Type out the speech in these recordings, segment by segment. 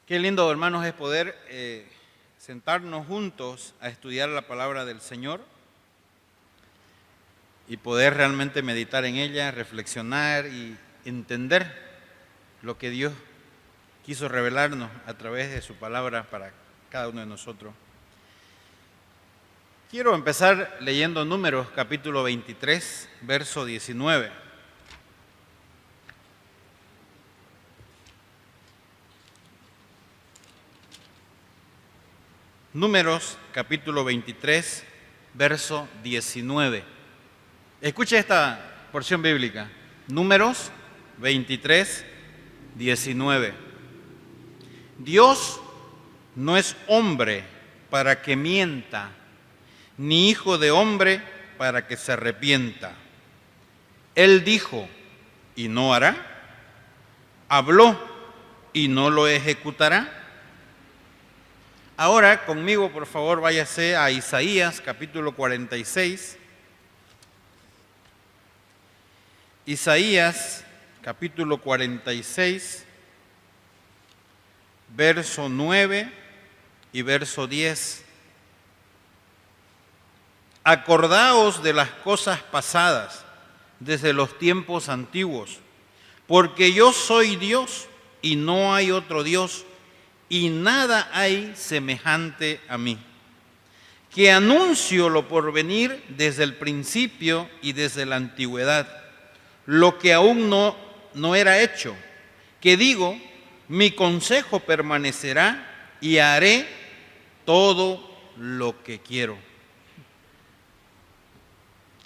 Qué lindo, hermanos, es poder sentarnos juntos a estudiar la palabra del Señor y poder realmente meditar en ella, reflexionar y entender lo que Dios quiso revelarnos a través de su palabra para cada uno de nosotros. Quiero empezar leyendo Números capítulo 23, verso 19. Números capítulo 23, verso 19. Escuche esta porción bíblica. Números 23, 19. Dios no es hombre para que mienta, ni hijo de hombre para que se arrepienta. Él dijo y no hará, habló y no lo ejecutará. Ahora conmigo, por favor, váyase a Isaías capítulo 46. Isaías capítulo 46, verso 9 y verso 10. Acordaos de las cosas pasadas desde los tiempos antiguos, porque yo soy Dios y no hay otro Dios, y nada hay semejante a mí, que anuncio lo porvenir desde el principio y desde la antigüedad, lo que aún no era hecho, que digo, mi consejo permanecerá y haré todo lo que quiero.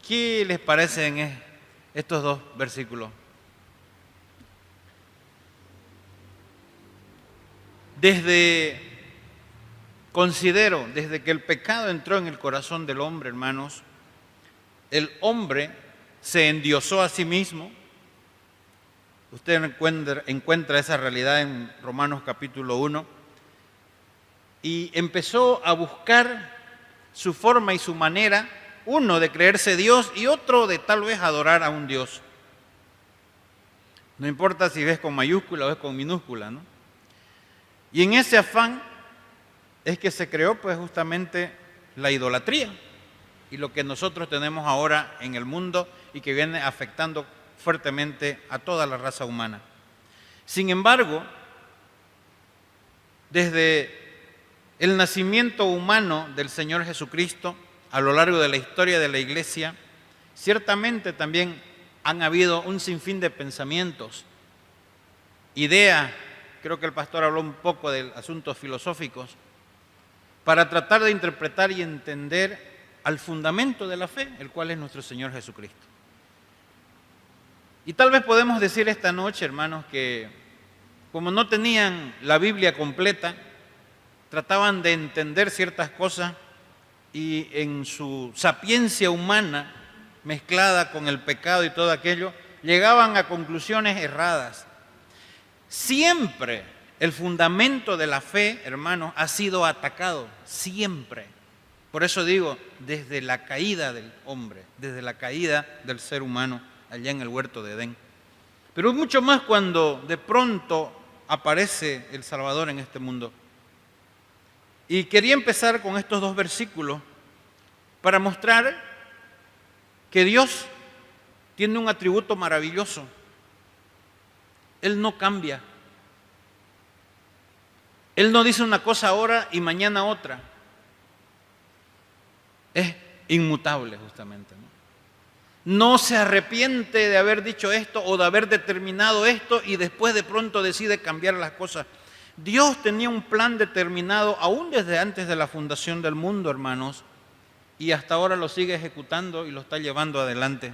¿Qué les parecen estos dos versículos? Desde que el pecado entró en el corazón del hombre, hermanos, el hombre se endiosó a sí mismo. Usted encuentra esa realidad en Romanos capítulo 1 y empezó a buscar su forma y su manera, uno de creerse Dios y otro de tal vez adorar a un Dios. No importa si ves con mayúscula o ves con minúscula, ¿no? Y en ese afán es que se creó pues justamente la idolatría y lo que nosotros tenemos ahora en el mundo y que viene afectando fuertemente a toda la raza humana. Sin embargo, desde el nacimiento humano del Señor Jesucristo, a lo largo de la historia de la Iglesia, ciertamente también han habido un sinfín de pensamientos, ideas. Creo que el pastor habló un poco de asuntos filosóficos para tratar de interpretar y entender al fundamento de la fe, el cual es nuestro Señor Jesucristo. Y tal vez podemos decir esta noche, hermanos, que como no tenían la Biblia completa, trataban de entender ciertas cosas y en su sapiencia humana, mezclada con el pecado y todo aquello, llegaban a conclusiones erradas. Siempre el fundamento de la fe, hermanos, ha sido atacado, siempre. Por eso digo, desde la caída del hombre, desde la caída del ser humano allá en el huerto de Edén. Pero mucho más cuando de pronto aparece el Salvador en este mundo. Y quería empezar con estos dos versículos para mostrar que Dios tiene un atributo maravilloso. Él no cambia. Él no dice una cosa ahora y mañana otra. Es inmutable justamente, ¿no? No se arrepiente de haber dicho esto o de haber determinado esto y después de pronto decide cambiar las cosas. Dios tenía un plan determinado aún desde antes de la fundación del mundo, hermanos, y hasta ahora lo sigue ejecutando y lo está llevando adelante.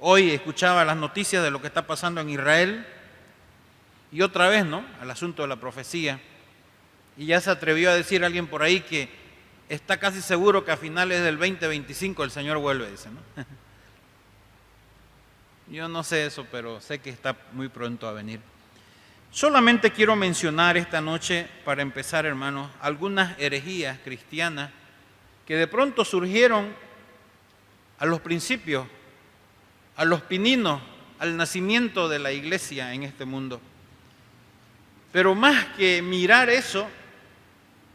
Hoy escuchaba las noticias de lo que está pasando en Israel y otra vez, ¿no?, al asunto de la profecía. Y ya se atrevió a decir alguien por ahí que está casi seguro que a finales del 2025 el Señor vuelve, dice, ¿no? Yo no sé eso, pero sé que está muy pronto a venir. Solamente quiero mencionar esta noche, para empezar, hermanos, algunas herejías cristianas que de pronto surgieron a los principios, a los pininos, al nacimiento de la iglesia en este mundo. Pero más que mirar eso,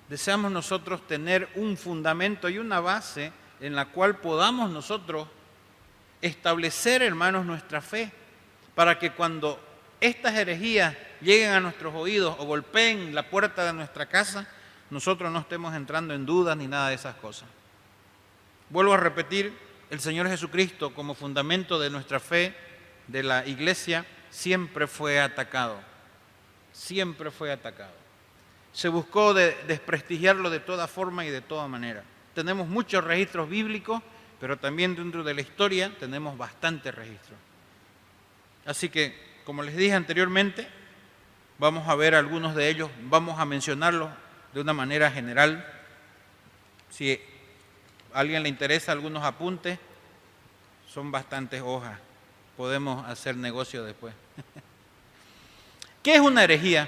deseamos nosotros tener un fundamento y una base en la cual podamos nosotros establecer, hermanos, nuestra fe, para que cuando estas herejías lleguen a nuestros oídos o golpeen la puerta de nuestra casa, nosotros no estemos entrando en dudas ni nada de esas cosas. Vuelvo a repetir, el Señor Jesucristo como fundamento de nuestra fe, de la iglesia, siempre fue atacado. Siempre fue atacado. Se buscó desprestigiarlo de toda forma y de toda manera. Tenemos muchos registros bíblicos, pero también dentro de la historia tenemos bastantes registros. Así que, como les dije anteriormente, vamos a ver algunos de ellos, vamos a mencionarlos de una manera general. Si a alguien le interesa algunos apuntes, son bastantes hojas, podemos hacer negocio después. ¿Qué es una herejía?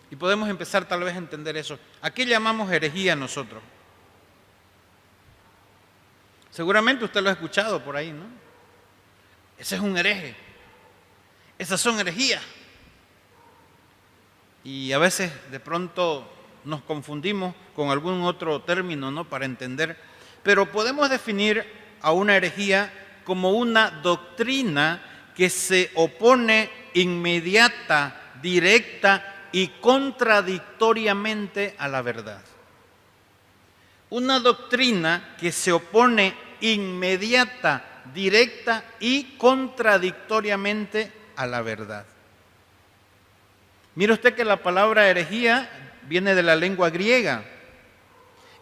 Y podemos empezar tal vez a entender eso. ¿A qué llamamos herejía nosotros? Seguramente usted lo ha escuchado por ahí, ¿no? Ese es un hereje. Esas son herejías. Y a veces de pronto nos confundimos con algún otro término, ¿no? Para entender. Pero podemos definir a una herejía como una doctrina que se opone inmediata, directa y contradictoriamente a la verdad. Una doctrina que se opone inmediata, directa y contradictoriamente a la verdad. Mire usted que la palabra herejía viene de la lengua griega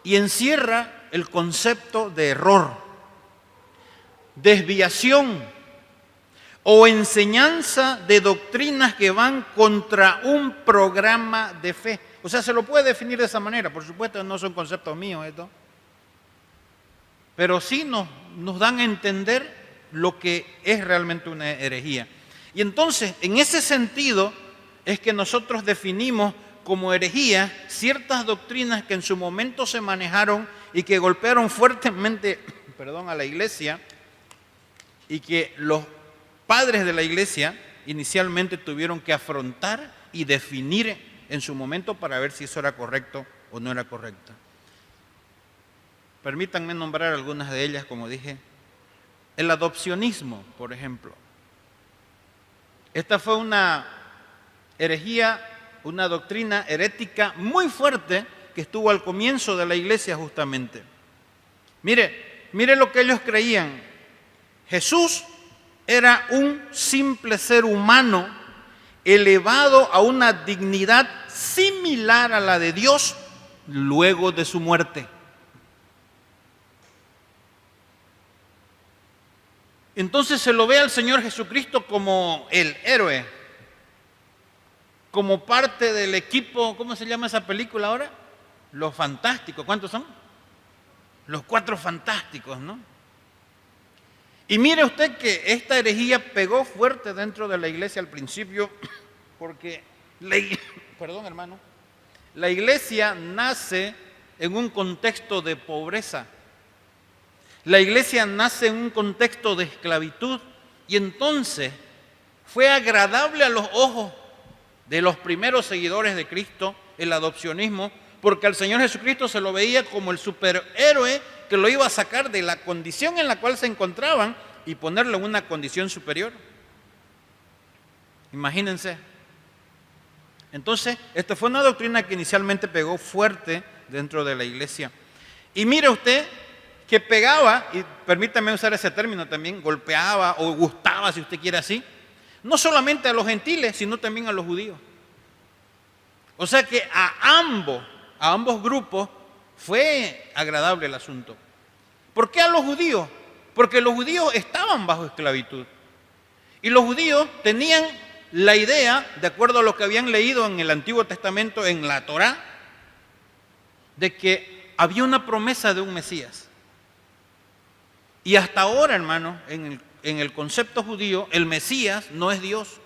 y encierra el concepto de error, desviación o enseñanza de doctrinas que van contra un programa de fe. O sea, se lo puede definir de esa manera. Por supuesto, no son conceptos míos esto. Pero sí nos dan a entender lo que es realmente una herejía. Y entonces, en ese sentido, es que nosotros definimos como herejía ciertas doctrinas que en su momento se manejaron y que golpearon fuertemente, a la iglesia, y que los padres de la iglesia inicialmente tuvieron que afrontar y definir en su momento para ver si eso era correcto o no era correcto. Permítanme nombrar algunas de ellas, como dije. El adopcionismo, por ejemplo. Esta fue una herejía, una doctrina herética muy fuerte que estuvo al comienzo de la iglesia justamente. Mire lo que ellos creían. Jesús era un simple ser humano elevado a una dignidad similar a la de Dios luego de su muerte. Entonces se lo ve al Señor Jesucristo como el héroe, como parte del equipo, ¿cómo se llama esa película ahora? Los Fantásticos. ¿Cuántos son? Los Cuatro Fantásticos, ¿no? Y mire usted que esta herejía pegó fuerte dentro de la iglesia al principio, porque la iglesia nace en un contexto de pobreza. La iglesia nace en un contexto de esclavitud y entonces fue agradable a los ojos de los primeros seguidores de Cristo el adopcionismo, porque al Señor Jesucristo se lo veía como el superhéroe que lo iba a sacar de la condición en la cual se encontraban y ponerlo en una condición superior. Imagínense. Entonces, esta fue una doctrina que inicialmente pegó fuerte dentro de la iglesia. Y mire usted que pegaba, y permítame usar ese término también, golpeaba o gustaba, si usted quiere así, no solamente a los gentiles, sino también a los judíos. O sea que a ambos grupos fue agradable el asunto. ¿Por qué a los judíos? Porque los judíos estaban bajo esclavitud. Y los judíos tenían la idea, de acuerdo a lo que habían leído en el Antiguo Testamento, en la Torá, de que había una promesa de un Mesías. Y hasta ahora, hermano, en el concepto judío, el Mesías no es Dios,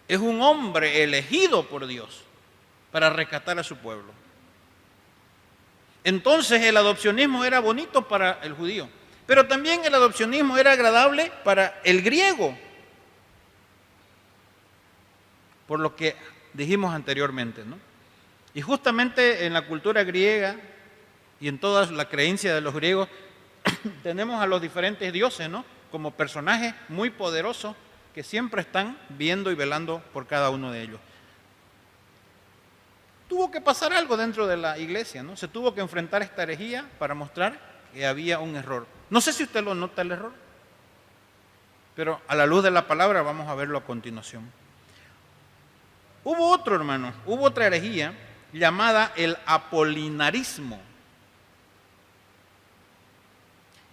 es un hombre elegido por Dios para rescatar a su pueblo. Entonces el adopcionismo era bonito para el judío, pero también el adopcionismo era agradable para el griego. Por lo que dijimos anteriormente, ¿no? Y justamente en la cultura griega y en toda la creencia de los griegos tenemos a los diferentes dioses, ¿no? Como personajes muy poderosos que siempre están viendo y velando por cada uno de ellos. Tuvo que pasar algo dentro de la iglesia, ¿no? Se tuvo que enfrentar esta herejía para mostrar que había un error. No sé si usted lo nota el error, pero a la luz de la palabra vamos a verlo a continuación. Hubo otro, hermano, hubo otra herejía llamada el apolinarismo.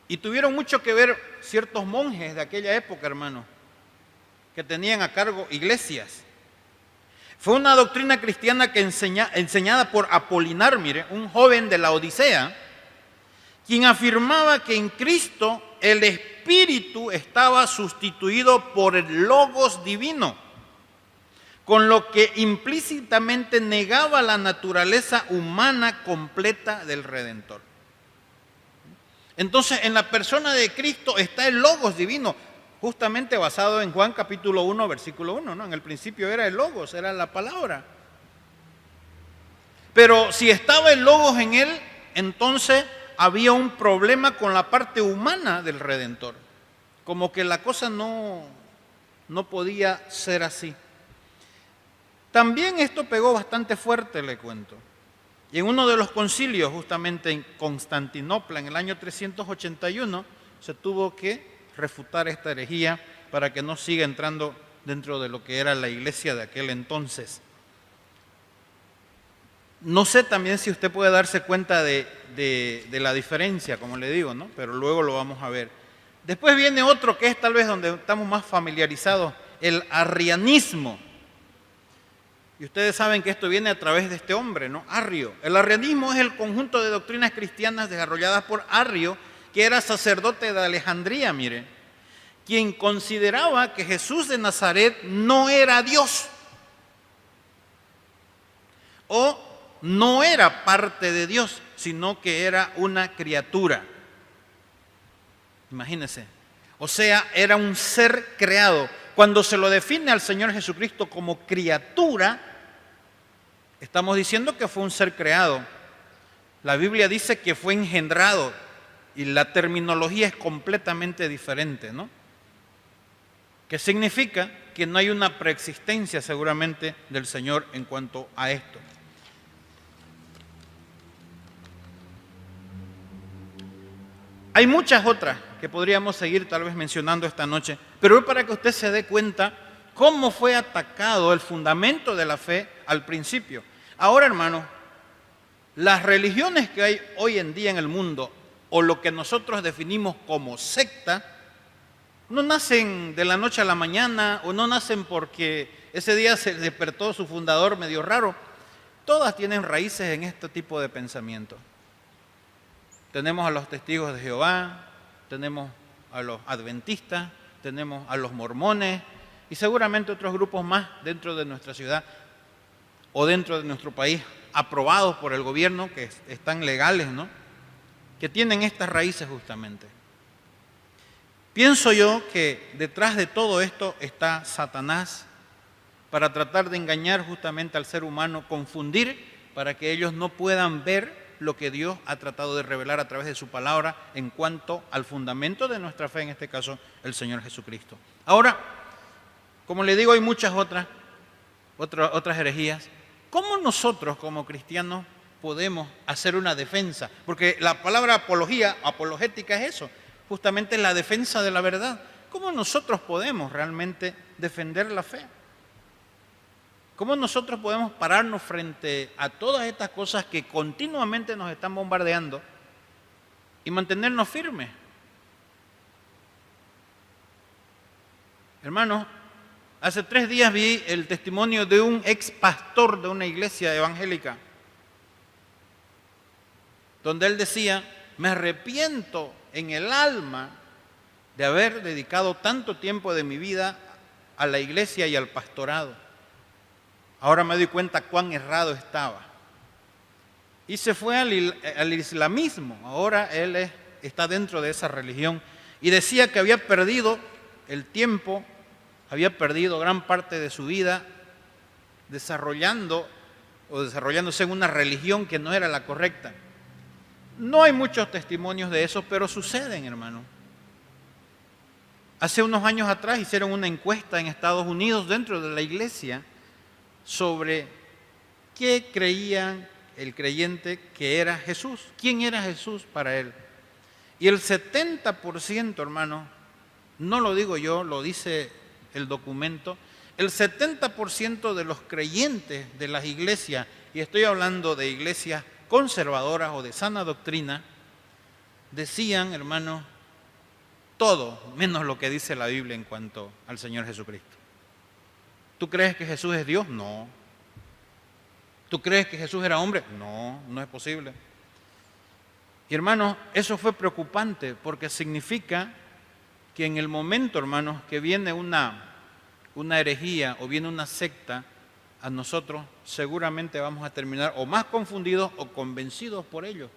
Y tuvieron mucho que ver ciertos monjes de aquella época, hermano, que tenían a cargo iglesias. Fue una doctrina cristiana que enseñada por Apolinar, mire, un joven de la Odisea, quien afirmaba que en Cristo el Espíritu estaba sustituido por el Logos divino, con lo que implícitamente negaba la naturaleza humana completa del Redentor. Entonces, en la persona de Cristo está el Logos divino, justamente basado en Juan capítulo 1, versículo 1, ¿no? En el principio era el Logos, era la palabra. Pero si estaba el Logos en él, entonces había un problema con la parte humana del Redentor. Como que la cosa no podía ser así. También esto pegó bastante fuerte, le cuento. Y en uno de los concilios, justamente en Constantinopla, en el año 381, se tuvo que refutar esta herejía para que no siga entrando dentro de lo que era la iglesia de aquel entonces. No sé también si usted puede darse cuenta de la diferencia, como le digo, ¿no? Pero luego lo vamos a ver. Después viene otro que es tal vez donde estamos más familiarizados, el arrianismo. Y ustedes saben que esto viene a través de este hombre, ¿no? Arrio. El arrianismo es el conjunto de doctrinas cristianas desarrolladas por Arrio, que era sacerdote de Alejandría, mire, quien consideraba que Jesús de Nazaret no era Dios o no era parte de Dios, sino que era una criatura. Imagínense. O sea, era un ser creado. Cuando se lo define al Señor Jesucristo como criatura, estamos diciendo que fue un ser creado. La Biblia dice que fue engendrado y la terminología es completamente diferente, ¿no? Que significa que no hay una preexistencia seguramente del Señor en cuanto a esto. Hay muchas otras que podríamos seguir tal vez mencionando esta noche, pero es para que usted se dé cuenta cómo fue atacado el fundamento de la fe al principio. Ahora, hermanos, las religiones que hay hoy en día en el mundo, o lo que nosotros definimos como secta, no nacen de la noche a la mañana, o no nacen porque ese día se despertó su fundador medio raro. Todas tienen raíces en este tipo de pensamiento. Tenemos a los testigos de Jehová, tenemos a los adventistas, tenemos a los mormones y seguramente otros grupos más dentro de nuestra ciudad o dentro de nuestro país, aprobados por el gobierno, que están legales, ¿no? Que tienen estas raíces justamente. Pienso yo que detrás de todo esto está Satanás para tratar de engañar justamente al ser humano, confundir para que ellos no puedan ver lo que Dios ha tratado de revelar a través de su palabra en cuanto al fundamento de nuestra fe, en este caso el Señor Jesucristo. Ahora, como le digo, hay muchas otras herejías. ¿Cómo nosotros como cristianos podemos hacer una defensa? Porque la palabra apologética es eso, justamente la defensa de la verdad. ¿Cómo nosotros podemos realmente defender la fe? ¿Cómo nosotros podemos pararnos frente a todas estas cosas que continuamente nos están bombardeando y mantenernos firmes? Hermanos, hace 3 días vi el testimonio de un ex pastor de una iglesia evangélica, donde él decía: me arrepiento en el alma de haber dedicado tanto tiempo de mi vida a la iglesia y al pastorado. Ahora me doy cuenta cuán errado estaba. Y se fue al islamismo. Ahora él está dentro de esa religión. Y decía que había perdido el tiempo, había perdido gran parte de su vida desarrollando o desarrollándose en una religión que no era la correcta. No hay muchos testimonios de eso, pero suceden, hermano. Hace unos años atrás hicieron una encuesta en Estados Unidos dentro de la iglesia sobre qué creía el creyente que era Jesús, quién era Jesús para él. Y el 70%, hermano, no lo digo yo, lo dice el documento, el 70% de los creyentes de las iglesias, y estoy hablando de iglesias conservadoras o de sana doctrina, decían, hermano, todo menos lo que dice la Biblia en cuanto al Señor Jesucristo. ¿Tú crees que Jesús es Dios? No. ¿Tú crees que Jesús era hombre? No, no es posible. Y hermanos, eso fue preocupante porque significa que en el momento, hermanos, que viene una herejía o viene una secta a nosotros, seguramente vamos a terminar o más confundidos o convencidos por ellos,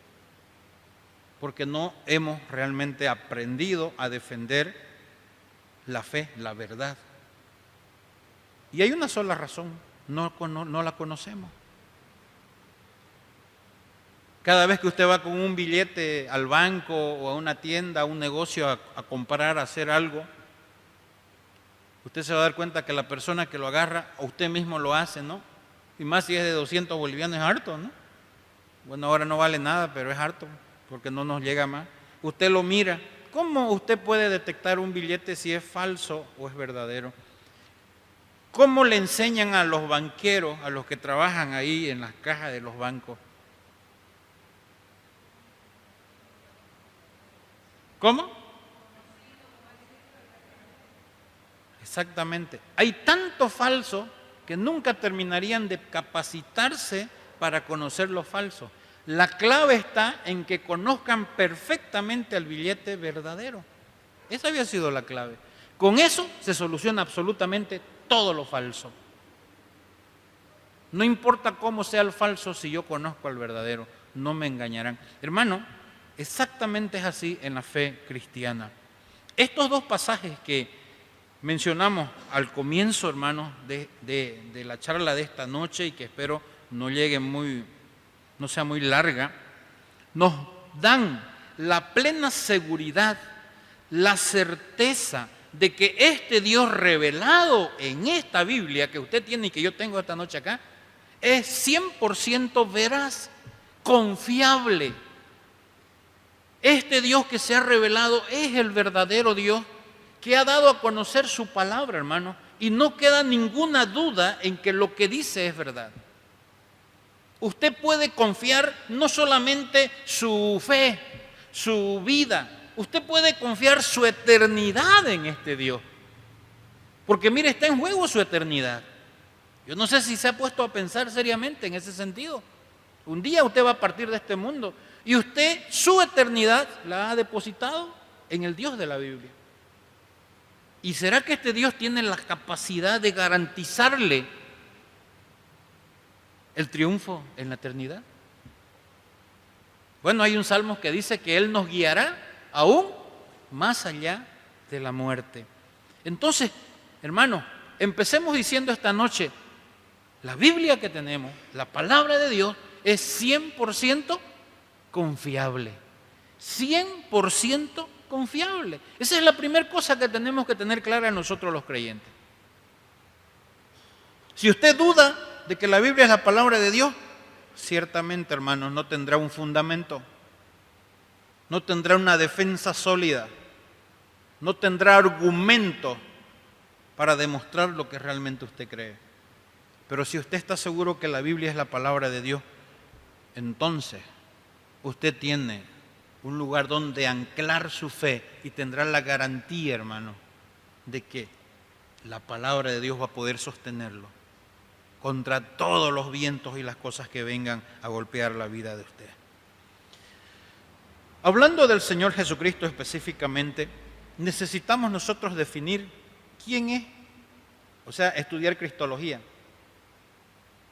porque no hemos realmente aprendido a defender la fe, la verdad. Y hay una sola razón, no la conocemos. Cada vez que usted va con un billete al banco o a una tienda, a un negocio a comprar, a hacer algo, usted se va a dar cuenta que la persona que lo agarra, o usted mismo lo hace, ¿no? Y más si es de 200 bolivianos, es harto, ¿no? Bueno, ahora no vale nada, pero es harto, porque no nos llega más. Usted lo mira. ¿Cómo usted puede detectar un billete si es falso o es verdadero? ¿Cómo le enseñan a los banqueros, a los que trabajan ahí en las cajas de los bancos? ¿Cómo? Exactamente. Hay tanto falso que nunca terminarían de capacitarse para conocer lo falso. La clave está en que conozcan perfectamente el billete verdadero. Esa había sido la clave. Con eso se soluciona absolutamente todo lo falso. No importa cómo sea el falso, si yo conozco al verdadero, no me engañarán. Hermano, exactamente es así en la fe cristiana. Estos dos pasajes que mencionamos al comienzo, hermanos, de la charla de esta noche y que espero no sea muy larga, nos dan la plena seguridad, la certeza de que este Dios revelado en esta Biblia que usted tiene y que yo tengo esta noche acá, es 100% veraz, confiable. Este Dios que se ha revelado es el verdadero Dios que ha dado a conocer su palabra, hermano, y no queda ninguna duda en que lo que dice es verdad. Usted puede confiar no solamente su fe, su vida, usted puede confiar su eternidad en este Dios. Porque mire, está en juego su eternidad. Yo no sé si se ha puesto a pensar seriamente en ese sentido. Un día usted va a partir de este mundo y usted su eternidad la ha depositado en el Dios de la Biblia. ¿Y será que este Dios tiene la capacidad de garantizarle el triunfo en la eternidad? Bueno, hay un salmo que dice que Él nos guiará aún más allá de la muerte. Entonces, hermano, empecemos diciendo esta noche, la Biblia que tenemos, la palabra de Dios, es 100% confiable. 100% confiable. Esa es la primera cosa que tenemos que tener clara nosotros los creyentes. Si usted duda de que la Biblia es la palabra de Dios, ciertamente, hermanos, no tendrá un fundamento, no tendrá una defensa sólida, no tendrá argumento para demostrar lo que realmente usted cree. Pero si usted está seguro que la Biblia es la palabra de Dios, entonces usted tiene un lugar donde anclar su fe y tendrá la garantía, hermano, de que la palabra de Dios va a poder sostenerlo contra todos los vientos y las cosas que vengan a golpear la vida de usted. Hablando del Señor Jesucristo específicamente, necesitamos nosotros definir quién es, o sea, estudiar cristología,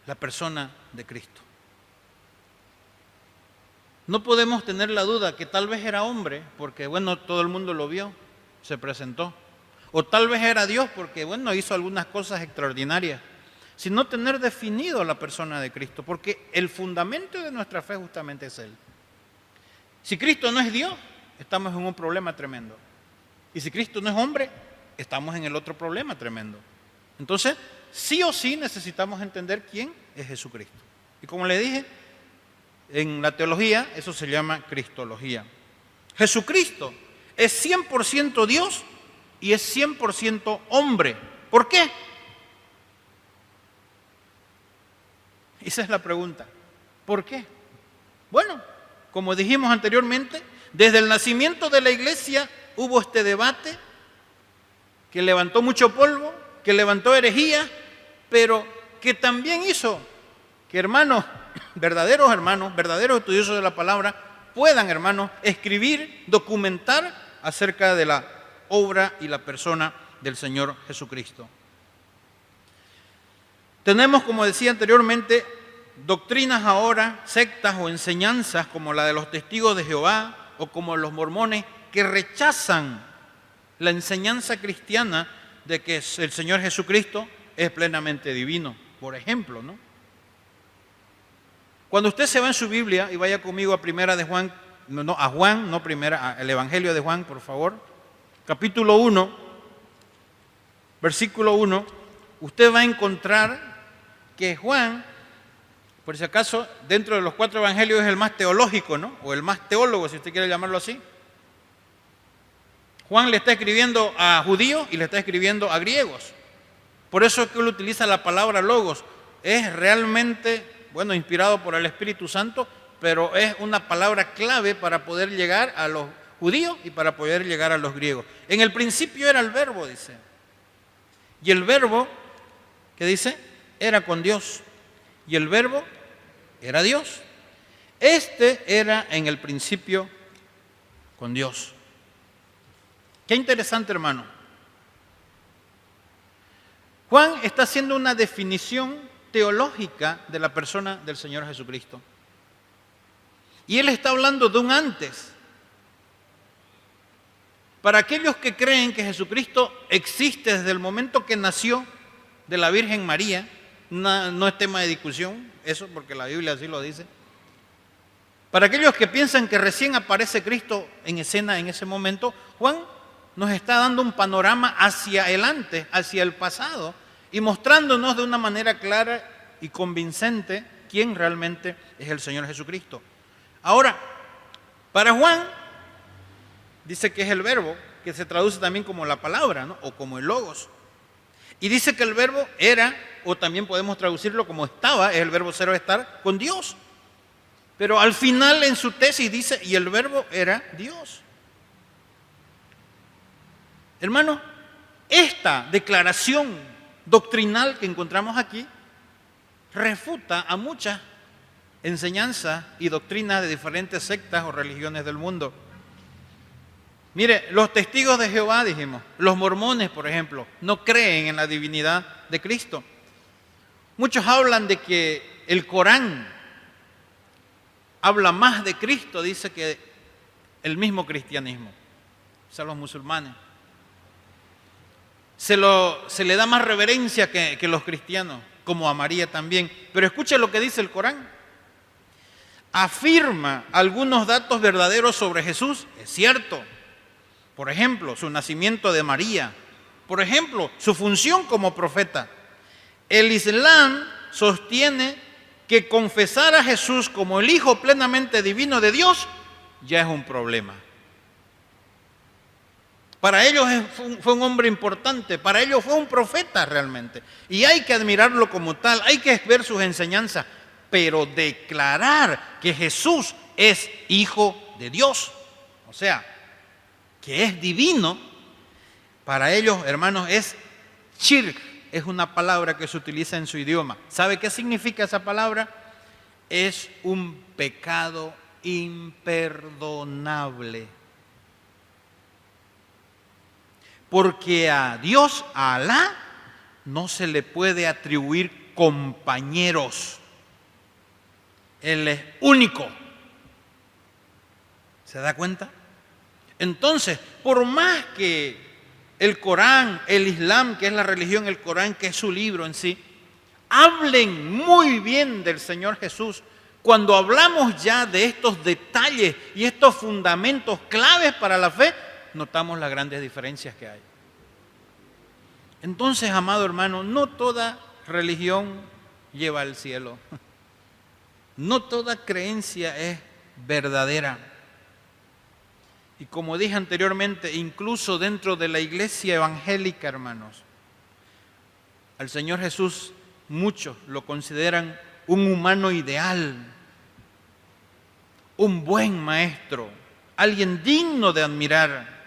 la persona de Cristo. No podemos tener la duda que tal vez era hombre, porque bueno, todo el mundo lo vio, se presentó. O tal vez era Dios, porque bueno, hizo algunas cosas extraordinarias. sino tener definido la persona de Cristo, porque el fundamento de nuestra fe justamente es Él. Si Cristo no es Dios, estamos en un problema tremendo. Y si Cristo no es hombre, estamos en el otro problema tremendo. Entonces, sí o sí necesitamos entender quién es Jesucristo. Y como le dije, en la teología eso se llama cristología. Jesucristo es 100% Dios y es 100% hombre. ¿Por qué? Esa es la pregunta. ¿Por qué? Bueno, como dijimos anteriormente, desde el nacimiento de la iglesia hubo este debate que levantó mucho polvo, que levantó herejía, pero que también hizo que hermanos, verdaderos estudiosos de la palabra, puedan, hermanos, escribir, documentar acerca de la obra y la persona del Señor Jesucristo. Tenemos, como decía anteriormente, doctrinas ahora, sectas o enseñanzas como la de los testigos de Jehová o como los mormones que rechazan la enseñanza cristiana de que el Señor Jesucristo es plenamente divino, por ejemplo, ¿no? Cuando usted se va en su Biblia y vaya conmigo a primera de Juan, el Evangelio de Juan, por favor, capítulo 1, versículo 1, usted va a encontrar que Juan, por si acaso, dentro de los 4 evangelios es el más teológico, ¿no? O el más teólogo, si usted quiere llamarlo así. Juan le está escribiendo a judíos y le está escribiendo a griegos. Por eso es que él utiliza la palabra logos. Es realmente, bueno, inspirado por el Espíritu Santo, pero es una palabra clave para poder llegar a los judíos y para poder llegar a los griegos. En el principio era el verbo, dice. Y el verbo, ¿qué dice? Era con Dios. Y el verbo era Dios. Este era en el principio con Dios. Qué interesante, hermano. Juan está haciendo una definición teológica de la persona del Señor Jesucristo. Y él está hablando de un antes. Para aquellos que creen que Jesucristo existe desde el momento que nació de la Virgen María, no es tema de discusión, eso porque la Biblia así lo dice. Para aquellos que piensan que recién aparece Cristo en escena en ese momento, Juan nos está dando un panorama hacia el antes, hacia el pasado, y mostrándonos de una manera clara y convincente quién realmente es el Señor Jesucristo. Ahora, para Juan, dice que es el verbo, que se traduce también como la palabra, ¿no? O como el logos. Y dice que el verbo era, o también podemos traducirlo como estaba, es el verbo ser o estar, con Dios. Pero al final en su tesis dice, y el verbo era Dios. Hermano, esta declaración doctrinal que encontramos aquí refuta a muchas enseñanzas y doctrinas de diferentes sectas o religiones del mundo. Mire, los testigos de Jehová, dijimos, los mormones, por ejemplo, no creen en la divinidad de Cristo. Muchos hablan de que el Corán habla más de Cristo, dice, que el mismo cristianismo, o sea, los musulmanes. Se le da más reverencia que los cristianos, como a María también. Pero escuche lo que dice el Corán. Afirma algunos datos verdaderos sobre Jesús, es cierto. Por ejemplo, su nacimiento de María. Por ejemplo, su función como profeta. El Islam sostiene que confesar a Jesús como el Hijo plenamente divino de Dios ya es un problema. Para ellos fue un hombre importante, para ellos fue un profeta realmente. Y hay que admirarlo como tal, hay que ver sus enseñanzas, pero declarar que Jesús es Hijo de Dios, o sea, que es divino, para ellos, hermanos, es shirk, es una palabra que se utiliza en su idioma. ¿Sabe qué significa esa palabra? Es un pecado imperdonable. Porque a Dios, a Alá, no se le puede atribuir compañeros. Él es único. ¿Se da cuenta? Entonces, por más que el Corán, el Islam, que es la religión, el Corán, que es su libro en sí, Hablen muy bien del Señor Jesús. Cuando hablamos ya de estos detalles y estos fundamentos claves para la fe, notamos las grandes diferencias que hay. Entonces, amado hermano, no toda religión lleva al cielo. No toda creencia es verdadera. Y como dije anteriormente, incluso dentro de la iglesia evangélica, hermanos, al Señor Jesús muchos lo consideran un humano ideal, un buen maestro, alguien digno de admirar,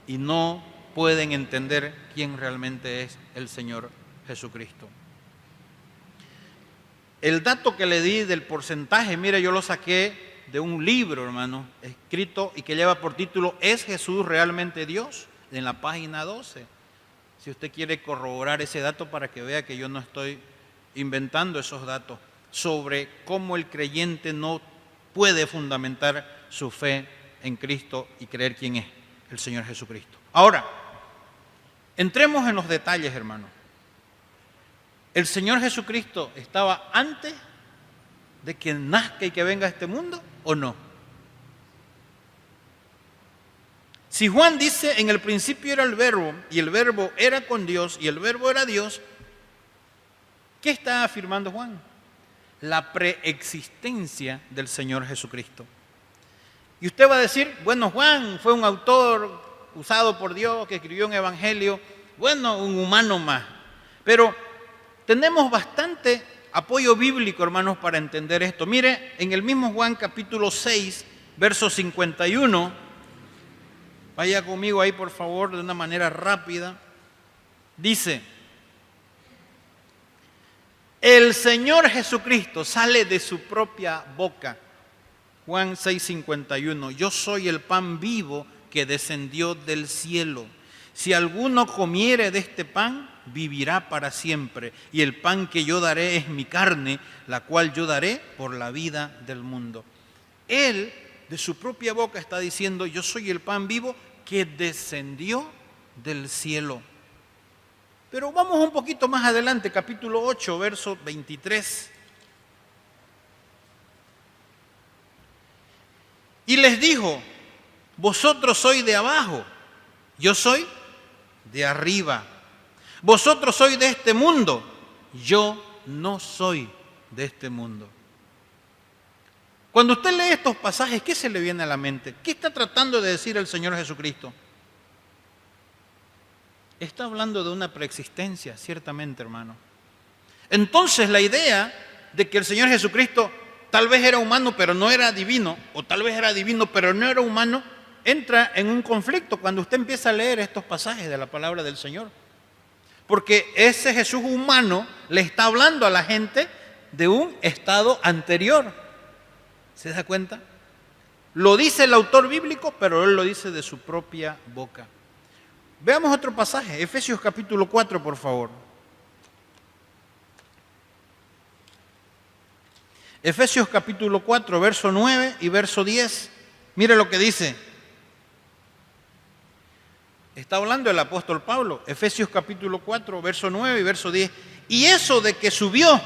y no pueden entender quién realmente es el Señor Jesucristo. El dato que le di del porcentaje, mire, yo lo saqué de un libro, hermano, escrito y que lleva por título ¿Es Jesús realmente Dios?, en la página 12. Si usted quiere corroborar ese dato para que vea que yo no estoy inventando esos datos sobre cómo el creyente no puede fundamentar su fe en Cristo y creer quién es el Señor Jesucristo. Ahora, entremos en los detalles, hermano. ¿El Señor Jesucristo estaba antes de que nazca y que venga a este mundo o no? Si Juan dice, en el principio era el verbo, y el verbo era con Dios, y el verbo era Dios, ¿qué está afirmando Juan? La preexistencia del Señor Jesucristo. Y usted va a decir, bueno, Juan fue un autor usado por Dios que escribió un evangelio, bueno, un humano más. Pero tenemos bastante apoyo bíblico, hermanos, para entender esto. Mire, en el mismo Juan capítulo 6, verso 51, vaya conmigo ahí por favor de una manera rápida, dice, el Señor Jesucristo sale de su propia boca, Juan 6:51, yo soy el pan vivo que descendió del cielo. Si alguno comiere de este pan, vivirá para siempre. Y el pan que yo daré es mi carne, la cual yo daré por la vida del mundo. Él, de su propia boca, está diciendo, yo soy el pan vivo que descendió del cielo. Pero vamos un poquito más adelante, capítulo 8, verso 23. Y les dijo, vosotros sois de abajo, yo soy de arriba. Vosotros sois de este mundo, yo no soy de este mundo. Cuando usted lee estos pasajes, ¿qué se le viene a la mente? ¿Qué está tratando de decir el Señor Jesucristo? Está hablando de una preexistencia, ciertamente, hermano. Entonces, la idea de que el Señor Jesucristo tal vez era humano, pero no era divino, o tal vez era divino, pero no era humano, entra en un conflicto cuando usted empieza a leer estos pasajes de la palabra del Señor. Porque ese Jesús humano le está hablando a la gente de un estado anterior. ¿Se da cuenta? Lo dice el autor bíblico, pero él lo dice de su propia boca. Veamos otro pasaje, Efesios capítulo 4, por favor. Efesios capítulo 4, verso 9 y verso 10. Mire lo que dice. Está hablando el apóstol Pablo, Efesios capítulo 4, verso 9 y verso 10. Y eso de que subió,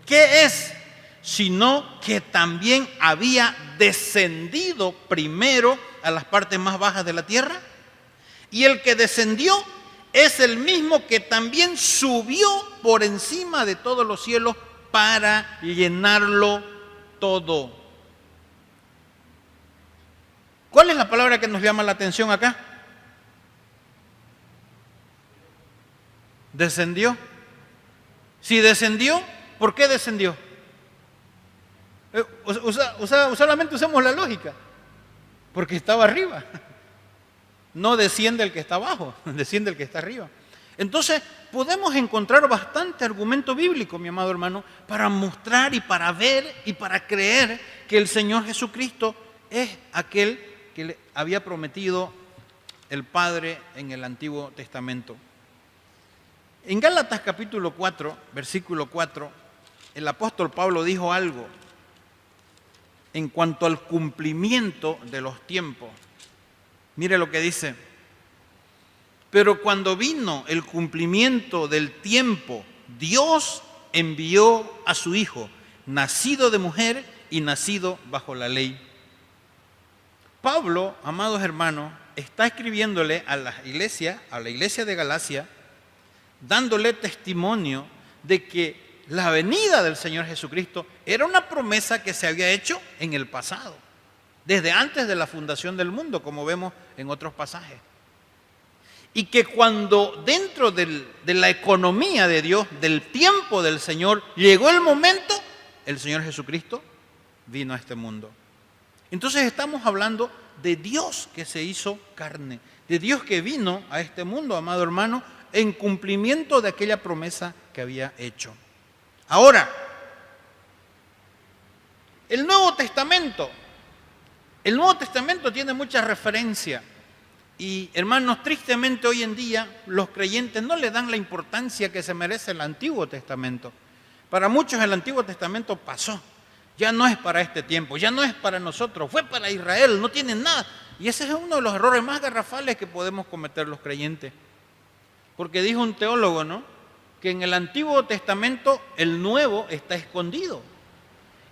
¿qué es? Sino que también había descendido primero a las partes más bajas de la tierra. Y el que descendió es el mismo que también subió por encima de todos los cielos para llenarlo todo. ¿Cuál es la palabra que nos llama la atención acá? Descendió. Si descendió, ¿por qué descendió? Solamente usamos la lógica. Porque estaba arriba. No desciende el que está abajo, desciende el que está arriba. Entonces, podemos encontrar bastante argumento bíblico, mi amado hermano, para mostrar y para ver y para creer que el Señor Jesucristo es aquel que le había prometido el Padre en el Antiguo Testamento. En Gálatas capítulo 4, versículo 4, el apóstol Pablo dijo algo en cuanto al cumplimiento de los tiempos. Mire lo que dice. Pero cuando vino el cumplimiento del tiempo, Dios envió a su Hijo, nacido de mujer y nacido bajo la ley. Pablo, amados hermanos, está escribiéndole a la iglesia de Galacia, dándole testimonio de que la venida del Señor Jesucristo era una promesa que se había hecho en el pasado, desde antes de la fundación del mundo, como vemos en otros pasajes. Y que cuando dentro de la economía de Dios, del tiempo del Señor, llegó el momento, el Señor Jesucristo vino a este mundo. Entonces estamos hablando de Dios que se hizo carne, de Dios que vino a este mundo, amado hermano, en cumplimiento de aquella promesa que había hecho. Ahora, el Nuevo Testamento tiene mucha referencia. Y hermanos, tristemente hoy en día los creyentes no le dan la importancia que se merece el Antiguo Testamento. Para muchos el Antiguo Testamento pasó, ya no es para este tiempo, ya no es para nosotros, fue para Israel, no tiene nada. Y ese es uno de los errores más garrafales que podemos cometer los creyentes. Porque dijo un teólogo, ¿no?, que en el Antiguo Testamento el Nuevo está escondido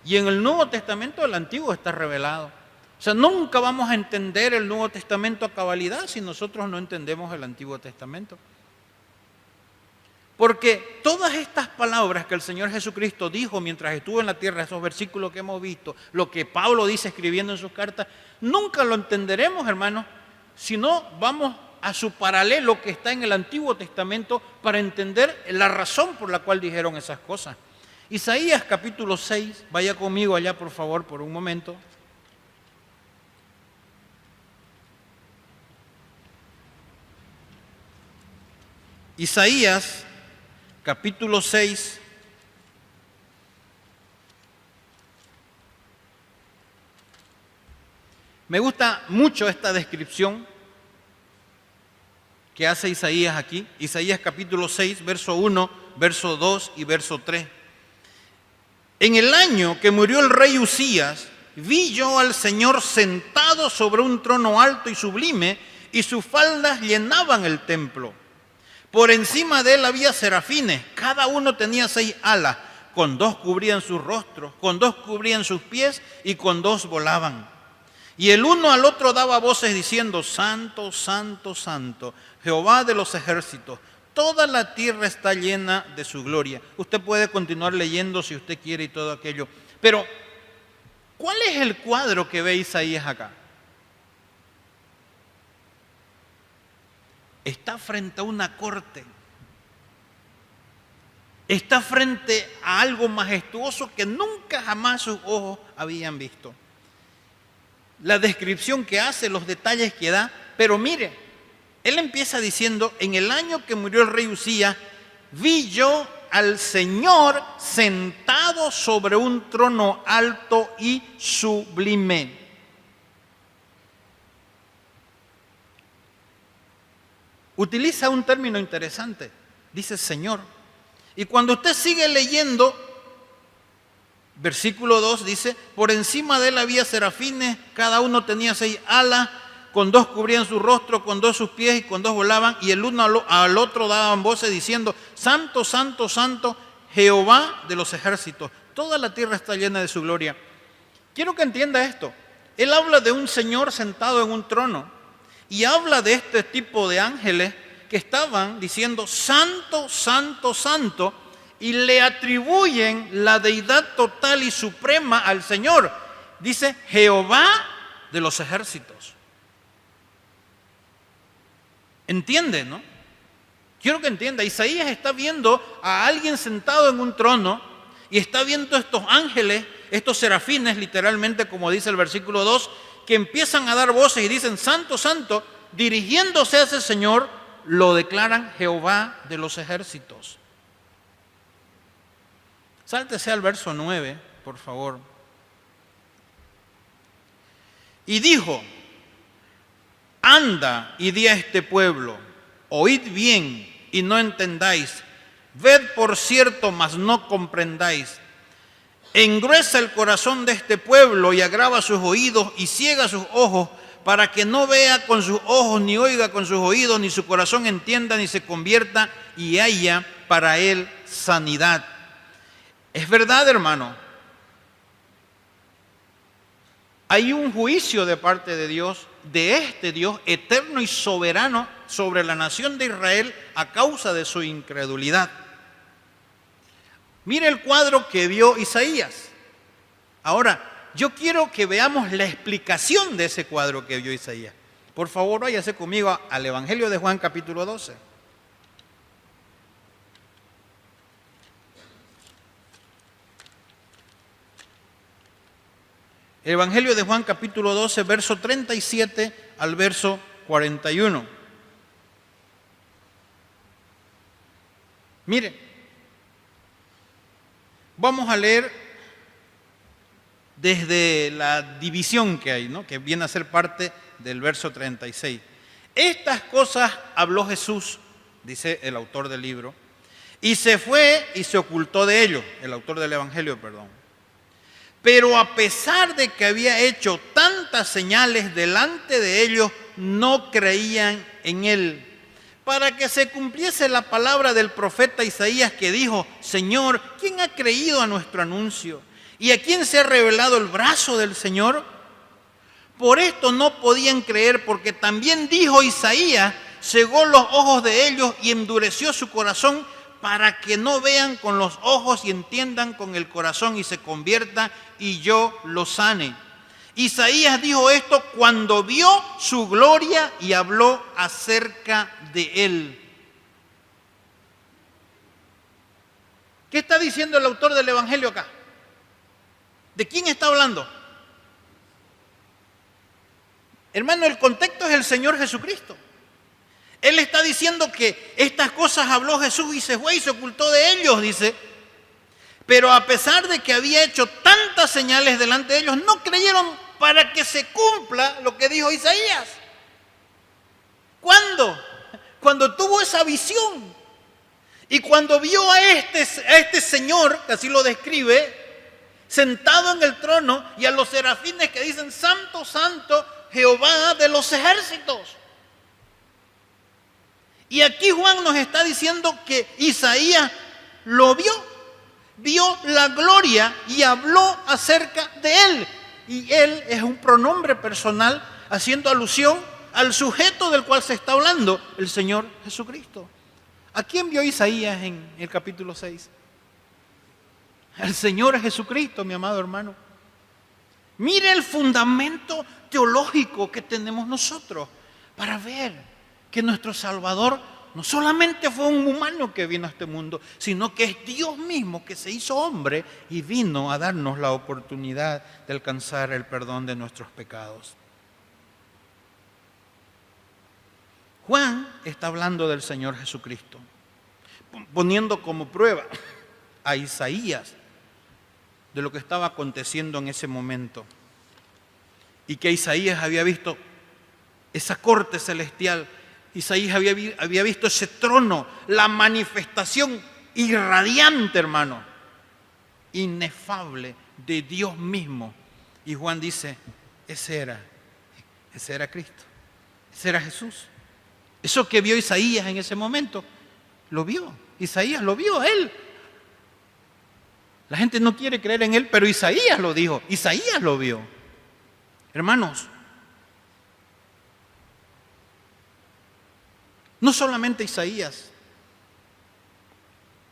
y en el Nuevo Testamento el Antiguo está revelado. O sea, nunca vamos a entender el Nuevo Testamento a cabalidad si nosotros no entendemos el Antiguo Testamento. Porque todas estas palabras que el Señor Jesucristo dijo mientras estuvo en la tierra, esos versículos que hemos visto, lo que Pablo dice escribiendo en sus cartas, nunca lo entenderemos, hermanos, si no vamos a su paralelo que está en el Antiguo Testamento para entender la razón por la cual dijeron esas cosas. Isaías capítulo 6, vaya conmigo allá por favor por un momento. Isaías, capítulo 6, me gusta mucho esta descripción que hace Isaías aquí. Isaías capítulo 6, verso 1, verso 2 y verso 3. En el año que murió el rey Usías, vi yo al Señor sentado sobre un trono alto y sublime, y sus faldas llenaban el templo. Por encima de él había serafines, cada uno tenía 6 alas, con 2 cubrían sus rostros, con 2 cubrían sus pies y con 2 volaban. Y el uno al otro daba voces diciendo: Santo, Santo, Santo, Jehová de los ejércitos, toda la tierra está llena de su gloria. Usted puede continuar leyendo si usted quiere y todo aquello. Pero, ¿cuál es el cuadro que ve Isaías acá? Está frente a una corte. Está frente a algo majestuoso que nunca jamás sus ojos habían visto. La descripción que hace, los detalles que da, pero mire, él empieza diciendo: en el año que murió el rey Usías, vi yo al Señor sentado sobre un trono alto y sublime. Utiliza un término interesante, dice Señor. Y cuando usted sigue leyendo, versículo 2 dice: por encima de él había serafines, cada uno tenía 6 alas, con 2 cubrían su rostro, con 2 sus pies y con 2 volaban, y el uno al otro daban voces diciendo: Santo, Santo, Santo, Jehová de los ejércitos, toda la tierra está llena de su gloria. Quiero que entienda esto. Él habla de un Señor sentado en un trono y habla de este tipo de ángeles que estaban diciendo: Santo, Santo, Santo, y le atribuyen la deidad total y suprema al Señor. Dice: Jehová de los ejércitos. ¿Entiende, no? Quiero que entienda. Isaías está viendo a alguien sentado en un trono y está viendo estos ángeles, estos serafines, literalmente, como dice el versículo 2, que empiezan a dar voces y dicen: Santo, Santo, dirigiéndose a ese Señor, lo declaran Jehová de los ejércitos. Sáltese al verso 9, por favor. Y dijo: anda y di a este pueblo, oíd bien y no entendáis, ved por cierto, mas no comprendáis. Engruesa el corazón de este pueblo y agrava sus oídos y ciega sus ojos, para que no vea con sus ojos, ni oiga con sus oídos, ni su corazón entienda, ni se convierta y haya para él sanidad. Es verdad, hermano. Hay un juicio de parte de Dios, de este Dios eterno y soberano sobre la nación de Israel a causa de su incredulidad. Mire el cuadro que vio Isaías. Ahora, yo quiero que veamos la explicación de ese cuadro que vio Isaías. Por favor, váyase conmigo al Evangelio de Juan capítulo 12. El Evangelio de Juan capítulo 12, verso 37 al verso 41. Mire, vamos a leer desde la división que hay, ¿no? Que viene a ser parte del verso 36. Estas cosas habló Jesús, dice el autor del libro, y se fue y se ocultó de ellos, el autor del Evangelio, perdón. Pero a pesar de que había hecho tantas señales delante de ellos, no creían en él. Para que se cumpliese la palabra del profeta Isaías que dijo: Señor, ¿quién ha creído a nuestro anuncio? ¿Y a quién se ha revelado el brazo del Señor? Por esto no podían creer, porque también dijo Isaías: cegó los ojos de ellos y endureció su corazón, para que no vean con los ojos y entiendan con el corazón y se conviertan y yo los sane. Isaías dijo esto cuando vio su gloria y habló acerca de él. ¿Qué está diciendo el autor del Evangelio acá? ¿De quién está hablando? Hermano, el contexto es el Señor Jesucristo. Él está diciendo que estas cosas habló Jesús y se fue y se ocultó de ellos, dice. Pero a pesar de que había hecho tantas señales delante de ellos, no creyeron para que se cumpla lo que dijo Isaías. ¿Cuándo? Cuando tuvo esa visión. Y cuando vio a este Señor, que así lo describe, sentado en el trono, y a los serafines que dicen: Santo, Santo, Jehová de los ejércitos. Y aquí Juan nos está diciendo que Isaías lo vio la gloria y habló acerca de él. Y él es un pronombre personal haciendo alusión al sujeto del cual se está hablando, el Señor Jesucristo. ¿A quién vio Isaías en el capítulo 6? Al Señor Jesucristo, mi amado hermano. Mire el fundamento teológico que tenemos nosotros para ver que nuestro Salvador no solamente fue un humano que vino a este mundo, sino que es Dios mismo que se hizo hombre y vino a darnos la oportunidad de alcanzar el perdón de nuestros pecados. Juan está hablando del Señor Jesucristo, poniendo como prueba a Isaías de lo que estaba aconteciendo en ese momento, y que Isaías había visto esa corte celestial. Isaías había visto ese trono, la manifestación irradiante, hermano, inefable de Dios mismo. Y Juan dice: ese era Cristo, ese era Jesús. Eso que vio Isaías en ese momento, lo vio. Isaías lo vio, él. La gente no quiere creer en él, pero Isaías lo dijo, Isaías lo vio. Hermanos, no solamente Isaías.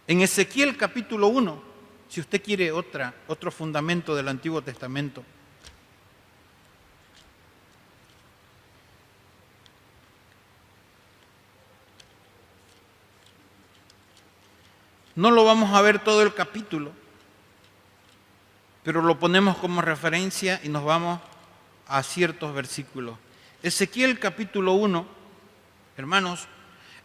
En Ezequiel capítulo 1, si usted quiere otro fundamento del Antiguo Testamento. No lo vamos a ver todo el capítulo, pero lo ponemos como referencia y nos vamos a ciertos versículos. Ezequiel capítulo 1, hermanos,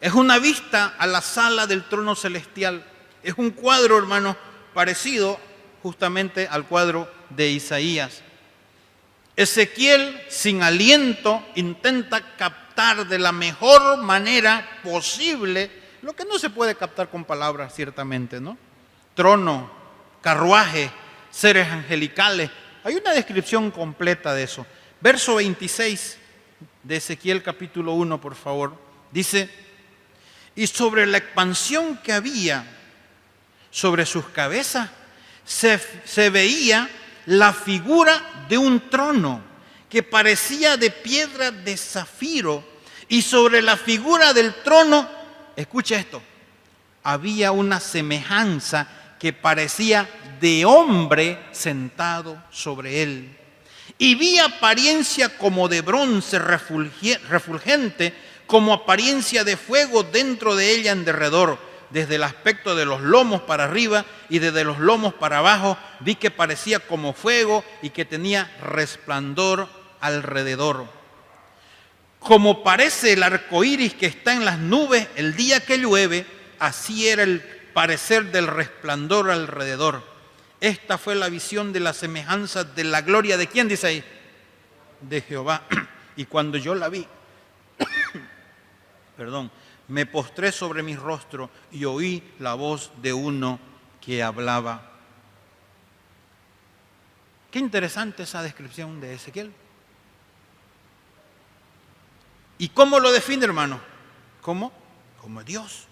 es una vista a la sala del trono celestial. Es un cuadro, hermanos, parecido justamente al cuadro de Isaías. Ezequiel, sin aliento, intenta captar de la mejor manera posible lo que no se puede captar con palabras, ciertamente, ¿no? Trono, carruaje, seres angelicales. Hay una descripción completa de eso. Verso 26 de Ezequiel capítulo 1, por favor. Dice: y sobre la expansión que había sobre sus cabezas se veía la figura de un trono que parecía de piedra de zafiro, y sobre la figura del trono, escucha esto, había una semejanza que parecía de hombre sentado sobre él. Y vi apariencia como de bronce refulgente, como apariencia de fuego dentro de ella en derredor. Desde el aspecto de los lomos para arriba y desde los lomos para abajo, vi que parecía como fuego y que tenía resplandor alrededor. Como parece el arco iris que está en las nubes el día que llueve, así era el parecer del resplandor alrededor. Esta fue la visión de la semejanza de la gloria de ¿quién dice ahí? De Jehová. Y cuando yo la vi, me postré sobre mi rostro y oí la voz de uno que hablaba. Qué interesante esa descripción de Ezequiel. ¿Y cómo lo define, hermano? ¿Cómo? Como Dios.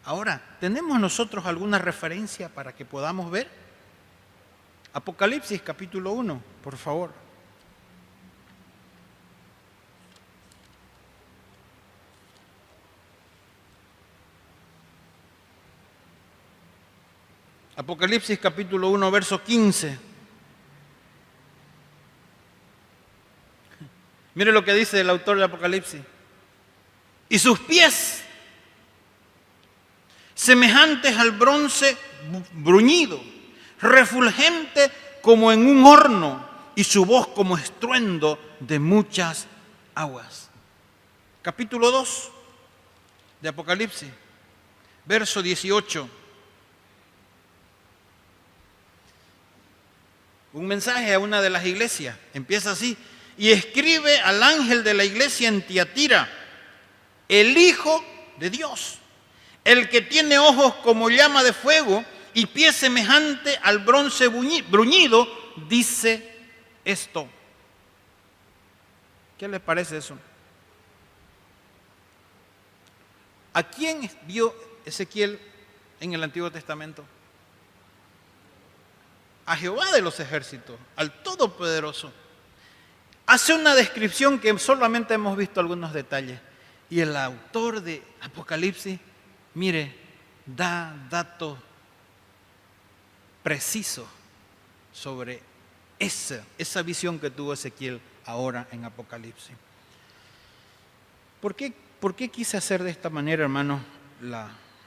Ahora, ¿tenemos nosotros alguna referencia para que podamos ver? Apocalipsis capítulo 1, por favor. Apocalipsis capítulo 1, verso 15. Mire lo que dice el autor de Apocalipsis. Y sus pies, semejantes al bronce bruñido, refulgente como en un horno, y su voz como estruendo de muchas aguas. Capítulo 2 de Apocalipsis, verso 18. Un mensaje a una de las iglesias. Empieza así: y escribe al ángel de la iglesia en Tiatira, el Hijo de Dios, el que tiene ojos como llama de fuego y pies semejante al bronce bruñido, dice esto. ¿Qué les parece eso? ¿A quién vio Ezequiel en el Antiguo Testamento? A Jehová de los ejércitos, al Todopoderoso. Hace una descripción que solamente hemos visto algunos detalles. Y el autor de Apocalipsis, mire, da datos precisos sobre esa visión que tuvo Ezequiel ahora en Apocalipsis. ¿Por qué quise hacer de esta manera, hermanos,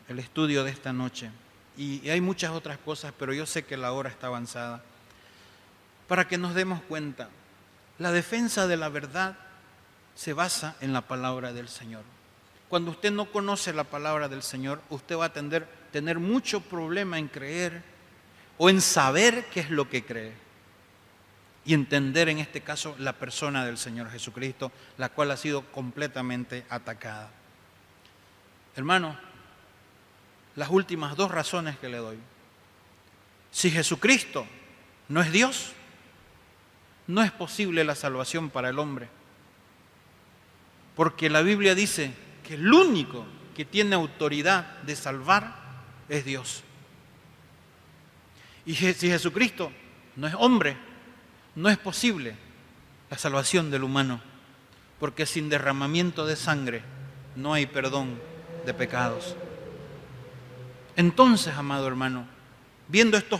el estudio de esta noche? Y hay muchas otras cosas, pero yo sé que la hora está avanzada. Para que nos demos cuenta, la defensa de la verdad se basa en la palabra del Señor. Cuando usted no conoce la palabra del Señor, usted va a tener mucho problema en creer o en saber qué es lo que cree. Y entender en este caso la persona del Señor Jesucristo, la cual ha sido completamente atacada. Hermano, las últimas dos razones que le doy. Si Jesucristo no es Dios, no es posible la salvación para el hombre. Porque la Biblia dice que el único que tiene autoridad de salvar es Dios. Y si Jesucristo no es hombre, no es posible la salvación del humano. Porque sin derramamiento de sangre no hay perdón de pecados. Entonces, amado hermano, viendo estos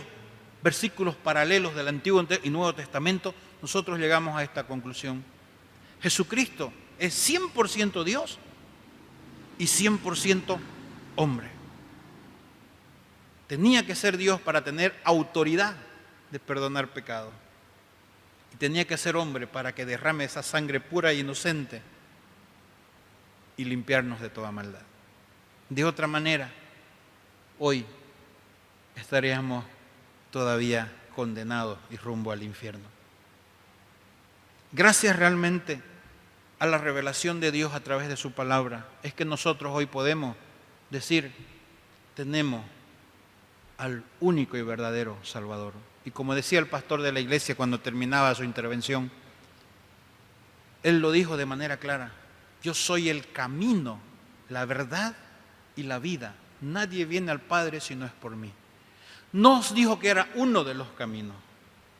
versículos paralelos del Antiguo y Nuevo Testamento, nosotros llegamos a esta conclusión. Jesucristo es 100% Dios y 100% hombre. Tenía que ser Dios para tener autoridad de perdonar pecados. Y tenía que ser hombre para que derrame esa sangre pura e inocente y limpiarnos de toda maldad. De otra manera, hoy estaríamos todavía condenados y rumbo al infierno. Gracias realmente a la revelación de Dios a través de su palabra, es que nosotros hoy podemos decir, tenemos al único y verdadero Salvador. Y como decía el pastor de la iglesia cuando terminaba su intervención, Él lo dijo de manera clara: yo soy el camino, la verdad y la vida. Nadie viene al Padre si no es por mí. No os dijo que era uno de los caminos,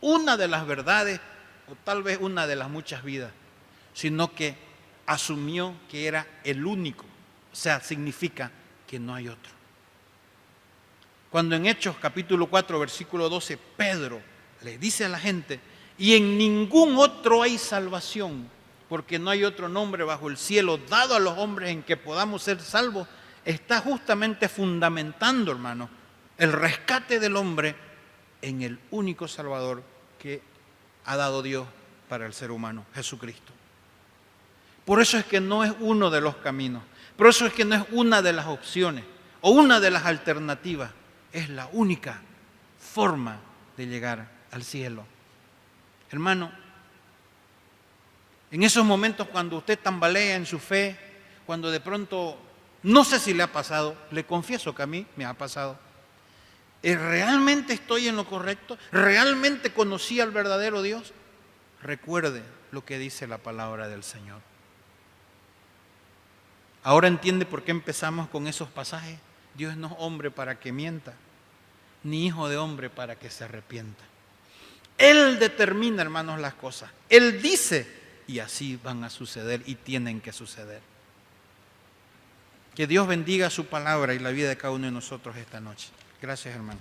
una de las verdades o tal vez una de las muchas vidas, sino que asumió que era el único. O sea, significa que no hay otro. Cuando en Hechos capítulo 4 versículo 12 Pedro le dice a la gente: y en ningún otro hay salvación, porque no hay otro nombre bajo el cielo dado a los hombres en que podamos ser salvos, está justamente fundamentando, hermano, el rescate del hombre en el único Salvador que ha dado Dios para el ser humano, Jesucristo. Por eso es que no es uno de los caminos, por eso es que no es una de las opciones o una de las alternativas, es la única forma de llegar al cielo. Hermano, en esos momentos cuando usted tambalea en su fe, cuando de pronto, no sé si le ha pasado, le confieso que a mí me ha pasado, ¿realmente estoy en lo correcto? ¿Realmente conocí al verdadero Dios? Recuerde lo que dice la palabra del Señor. Ahora entiende por qué empezamos con esos pasajes. Dios no es hombre para que mienta, ni hijo de hombre para que se arrepienta. Él determina, hermanos, las cosas. Él dice, y así van a suceder y tienen que suceder. Que Dios bendiga su palabra y la vida de cada uno de nosotros esta noche. Gracias, hermano.